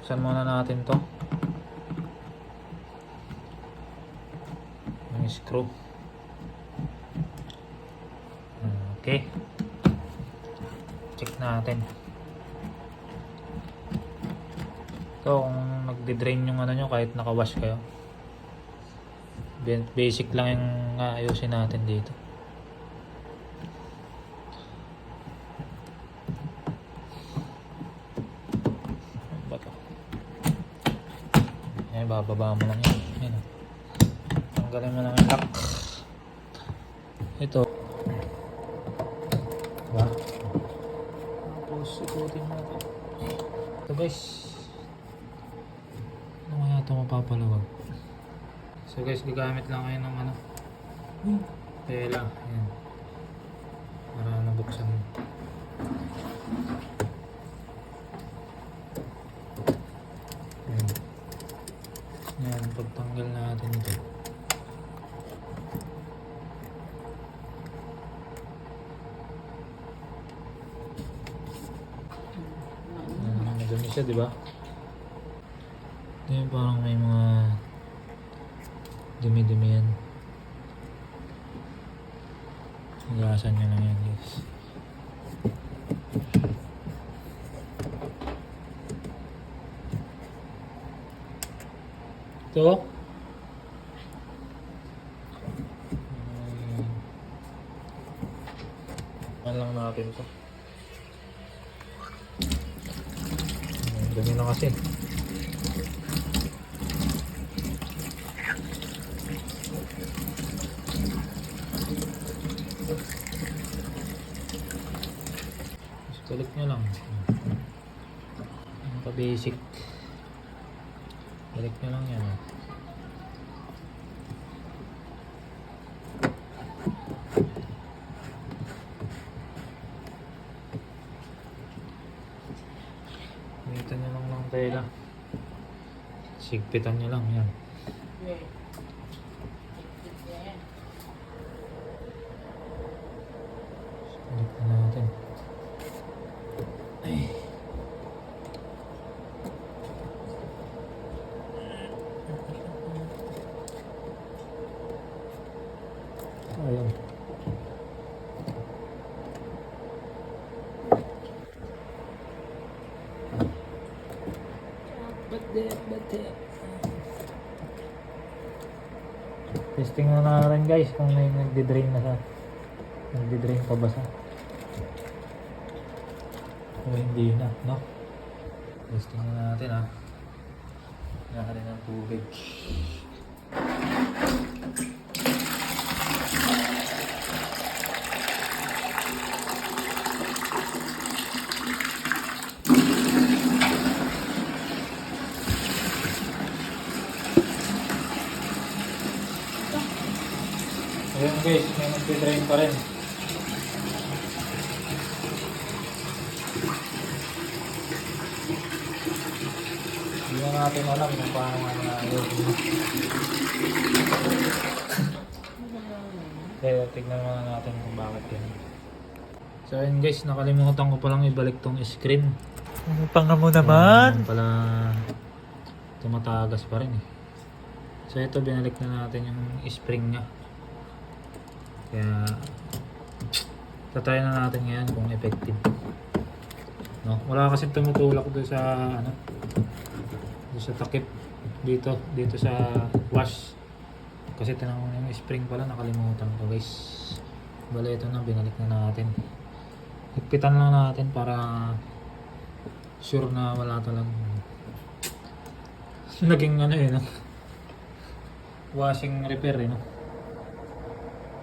Buksan muna natin to. Yung screw. Okay. Check natin. Ito kung nagde-drain yung ano nyo kahit naka-wash kayo. Basic lang yung ayusin natin dito. Ano ba to? Ayan, bababa mo lang yan. Ayan. Tanggalin mo lang yung lock. Ito. Diba? Tapos ikutin mo ito. Ito guys. Ano kaya ito mapapalawag? So guys, gagamit lang kayo ng ano, tela. Ayan. Para nabuksan mo. Ayan. Ayan, pagtanggal natin ito. Ayan, madami siya, diba? Ito yung parang may mga dumi-dumi yan. Higasan nyo lang yan guys. Ito. Lang natin ito. Dumi na kasi. Balik nyo lang. Ang pa-basic. Balik nyo lang yan. Gamitan nyo lang ng tela. Sigpitan nyo lang yan. Balik na natin. Ay. Ayan. Testing na natin guys kung may nagdi-drain na sa nagdi-drain pa ba sa o hindi na, no? Testing na natin ha. Nakarin ng tubig. Ayan guys, may nagdi-drain pa rin. Hindi na natin alam kung paano nga ayusin. Kaya tignan muna natin kung bakit yan. So ayun guys, nakalimutan ko palang ibalik tong screen. Ano pa nga mo naman? Pala tumatagas pa rin eh. So ito, binalik na natin yung spring nya. Kaya tatry na natin ngayon kung effective. No, wala kasi tumutulak doon sa ano, doon sa takip dito sa wash. Kasi tinanong yung spring pala, nakalimutan ko guys. Bale ito na, binalik na natin. Higpitan lang natin para sure na wala talagang naging ano eh, no? Washing repair eh, no?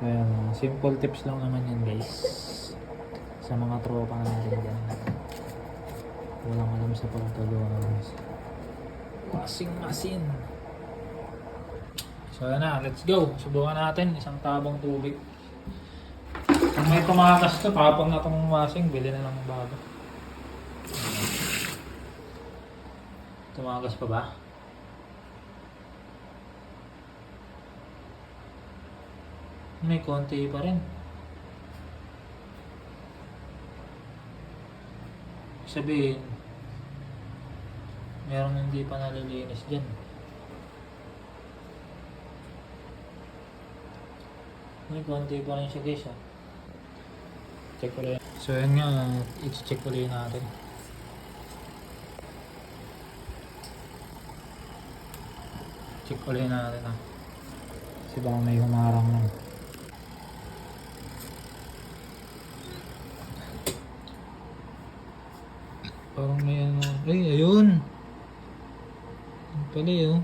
So, simple tips lang naman yan guys sa mga tropa natin dyan. Walang alam sa pagtagawa ng washing machine. So yan na, let's go. Subukan natin isang tabang tubig. Kung may tumakas to, kapag na itong washing, bili na lang ng bago. Tumakas pa ba? May konti pa rin. Sabihin, Merong hindi pa nalilinis dyan. May konti pa rin siya guys ha. Check ulit. So yun nga, i-check ulit natin. Check ulit natin ha. Kasi baka may humarang lang. Parang may ano. Ay, ayun! Ayun pala yun.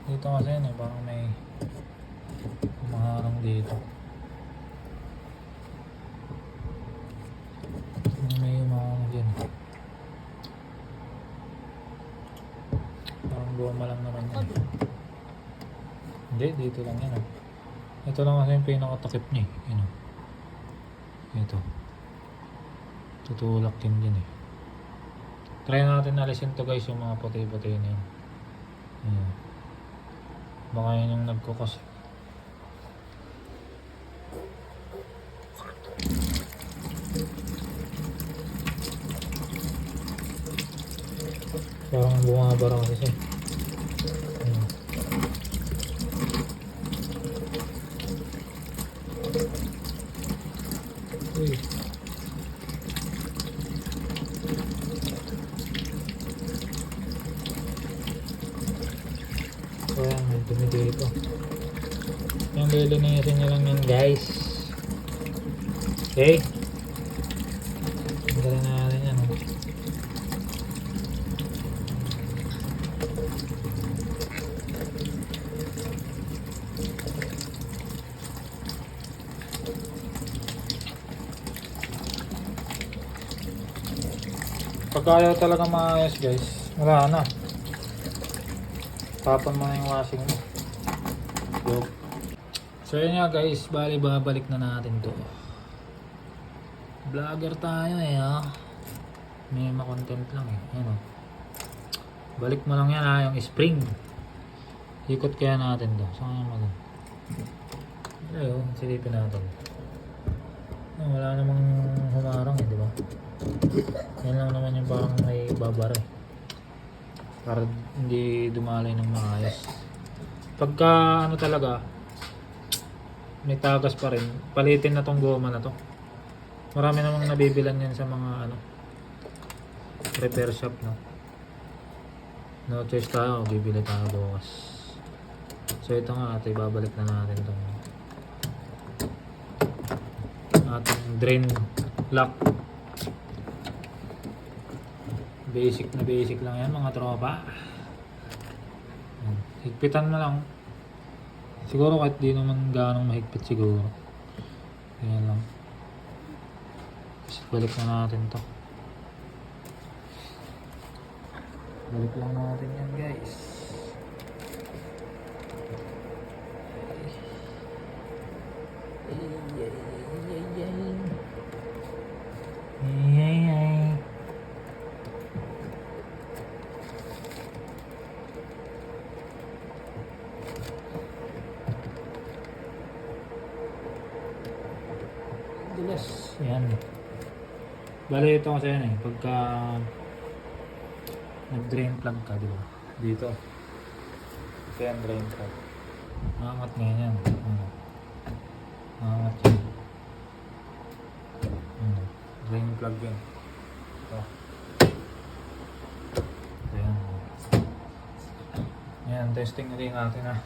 Dito kasi yun eh, parang may humarang dito. May humarang dyan. Parang goma lang naman yan. Hindi, dito lang yan oh. Ito lang kasi yung pinakatakip niya eh. Yun oh. Ito. Tutulak yun din eh. Try natin alisin to guys, yung mga puti-puti na yun. Ayan. Baka yun yung nagkukos. Parang bumabara kasi siya. Ayan. Uy. Ayan, may dumi dito. Yung lilinisin nyo lang yan guys. Okay? Tanggalin na natin yan. Oh. Pag ayaw talaga maayos guys, wala na. Tapan mo na yung washing mo. Joke. So yun nga guys, bali babalik na natin to. Vlogger tayo eh ha. May content lang eh. Ayan o. Balik mo lang yan ha, yung spring. Ikot kaya natin to. Saan nga mag- ayun, silipin natin. Wala namang humarang eh, di ba? Yan lang naman yung parang may babara eh. Para hindi dumalay ng maayos. Pagka ano talaga, may tagas pa rin, palitin na tong goma na to. Marami namang nabibilan yan sa mga ano, repair shop no. No choice tayo, bibili tayo bukas. So ito nga ito, ibabalik na natin tong ating drain lock. Basic na basic lang yan mga tropa. Higpitan mo lang. Siguro kahit di naman ganong mahigpit siguro. Ganyan lang. Balik na natin to. Balik lang natin yan guys. Dulas. Yan. Bale ito kasi yan eh. Pagka nag-drain plug ka, di ba? Dito. Ito yan, drain plug. Maangat ngayon yan. Maangat yan. Drain plug yan. Ito. Ito yan. Yan, testing na rin natin ha.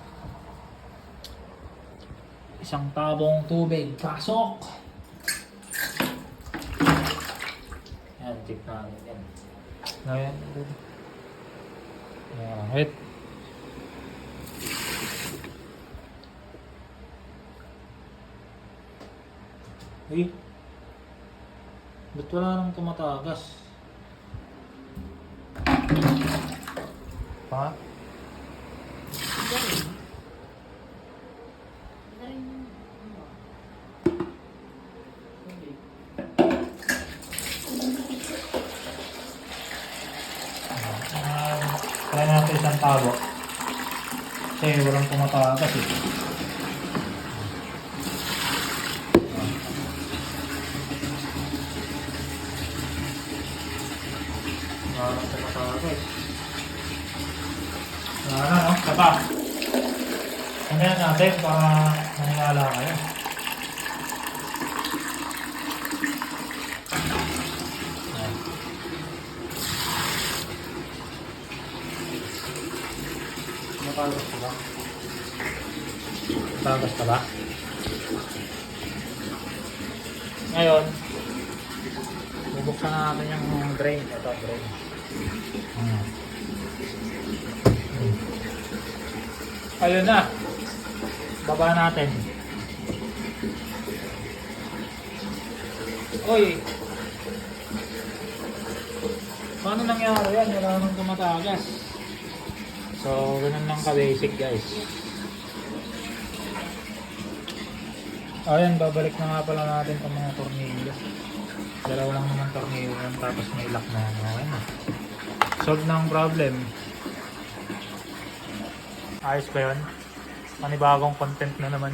Isang tabong tubig. Pasok! Yan, check natin yan. Ayan. Ayan, wait. Ay, ba't wala nang tumatagas? Ha? Try natin isang tabo. Kasi walang tumatagas eh. Parang tumatagas. Wala na, no? Tapa. Ano yan natin para manilala kayo. Ayan. Matagas ka ba? Matagas ka ba? Ngayon, bubuksan na natin yung drain. Ito, drain. Ayun na. Baba natin. Uy! Paano nangyari yan? Wala nang tumatagas. So, ganun lang ka-basic guys. Ayan, babalik na nga pala natin itong mga tornilyo. Dalawa lang naman tornilyo yan, tapos may lock na yan. Okay na. Solve na ang problem. Ayos ba yun? Panibagong content na naman.